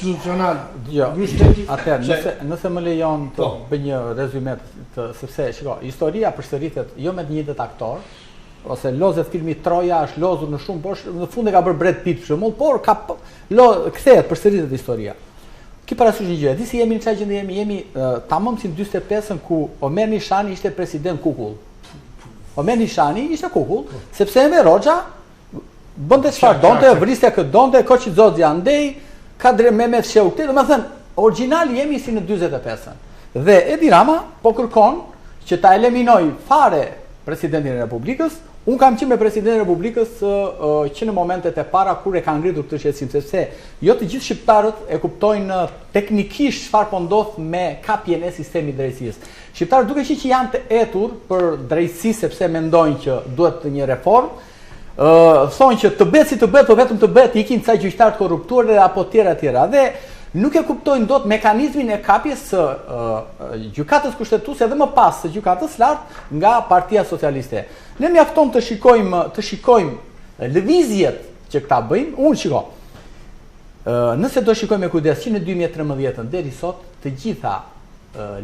institucional. Jo, atëherë, nëse më lejon të bëj një rezume sepse shiko, historia përsëritet jo me të njëjtët aktor, ose lozet filmi Troja është lozur në shumë, por në fund e ka bërë Brad Pitt për shembull, por kthehet përsëritet historia. Ki parasysh një gjë, di si jemi në çfarë gjendje jemi tamam si në 45-ën ku Omer Nishani ishte president kukull. Omer Nishani ishte kukull, sepse Enver Hoxha bënte çfarë donte, vriste këtë donte, Koçi Xoxhi andej, Kadri Mehmet Sheuki, domethënë origjinal jemi si në 45-ën. Dhe Edi Rama po kërkon që ta eliminoj fare presidentin e Republikës. Unë kam qenë me presidentin e Republikës që në momentet e para kur e ka ngritur këtë shqetësim, sepse jo të gjithë shqiptarët e kuptojnë teknikisht çfarë po ndodh me kapjen e sistemit drejtësisë. Shqiptarët duke që janë të etur për drejtësi sepse mendojnë që duhet një reformë, thonë që të bëhet si të bëhet, po vetëm të bëhet ikin ca gjyqtar të korruptuar apo tjera. Dhe nuk e kuptojnë dot mekanizmin e kapjes së gjykatës kushtetuese dhe më pas së gjykatës lartë nga Partia Socialiste. Ne mjafton të shikojmë lëvizjet që këta bëjnë. Unë shiko. Nëse do shikojmë me kujdes që në 2013 deri sot të gjitha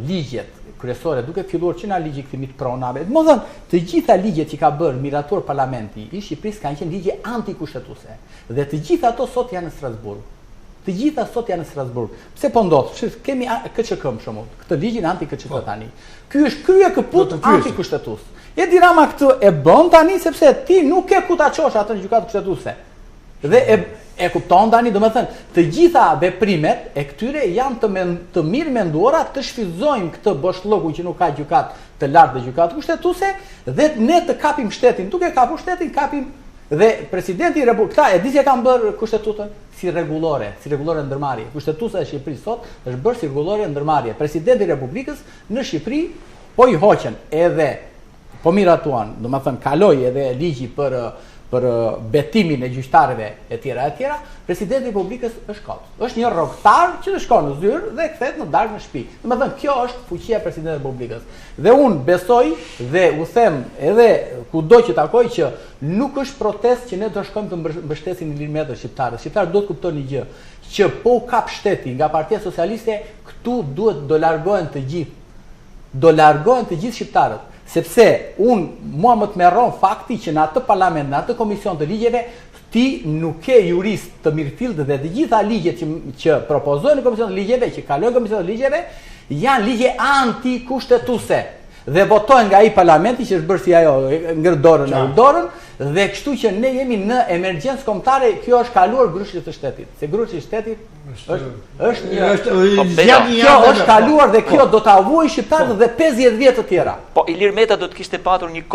ligjet kryesore, duke filluar që nga ligji i kthimit pronave, domethënë të gjitha ligjet që ka bërë mirator parlamenti i Shqipërisë kanë qenë ligje antikushtetuese. Dhe të gjitha ato sot janë në Strasburg. Të gjitha sot janë në Strasburg. Pse po ndodh? Kemi KÇK për shembull, këtë ligjin anti-KÇK tani. Ky është krye kaput antikushtetues. Edi Rama këtë e bën tani sepse ti nuk ke ku ta çosh atë në gjykatë kushtetuese. Dhe e kupton tani, domethënë, të gjitha veprimet e këtyre janë të mirë menduara të shfrytëzojmë këtë boshllokun që nuk ka gjykatë të lartë dhe gjykatë kushtetuese dhe ne të kapim shtetin. Duke kapur shtetin, kapim dhe presidenti i Republikës, këta e di se kanë bërë kushtetutën si rregullore ndërmarrje. Kushtetuesa e Shqipërisë sot është bërë si rregullore ndërmarrje. Presidenti i Republikës në Shqipëri po i hoqën edhe po miratuan, domethënë kaloi edhe ligji për betimin e gjyqtarëve e tjera, presidenti i Republikës është kot. Është një rrogtar që të shkon në zyrë dhe kthehet në darkë në shtëpi. Domethënë kjo është fuqia e presidentit të Republikës. Dhe unë besoj dhe u them edhe kudo që takoj që nuk është protestë që ne do shkojmë të mbështesim në milimetra shqiptarët. Shqiptarët duhet të kuptojnë një gjë, që po kap shteti nga Partia Socialiste, këtu duhet do largohen të gjithë. Do largohen të gjithë shqiptarët. Sepse mua më të merron fakti që në atë parlament, në atë komision të ligjeve, ti nuk ke jurist të mirëfillt dhe të gjitha ligjet që propozojnë në komision të ligjeve, që kalojnë në komision të ligjeve, janë ligje antikushtetuese. Dhe votojnë nga ai parlamenti që është bërë si ajo, ngër dorën e dorën, dhe kështu që ne jemi në emergjencë kombëtare, kjo është kaluar grushit të shtetit. Se grushi i shtetit kjo është kaluar dhe kjo do ta vuajë shqiptarët dhe 50 vjet të tjera. Po Ilir Meta do të kishte patur një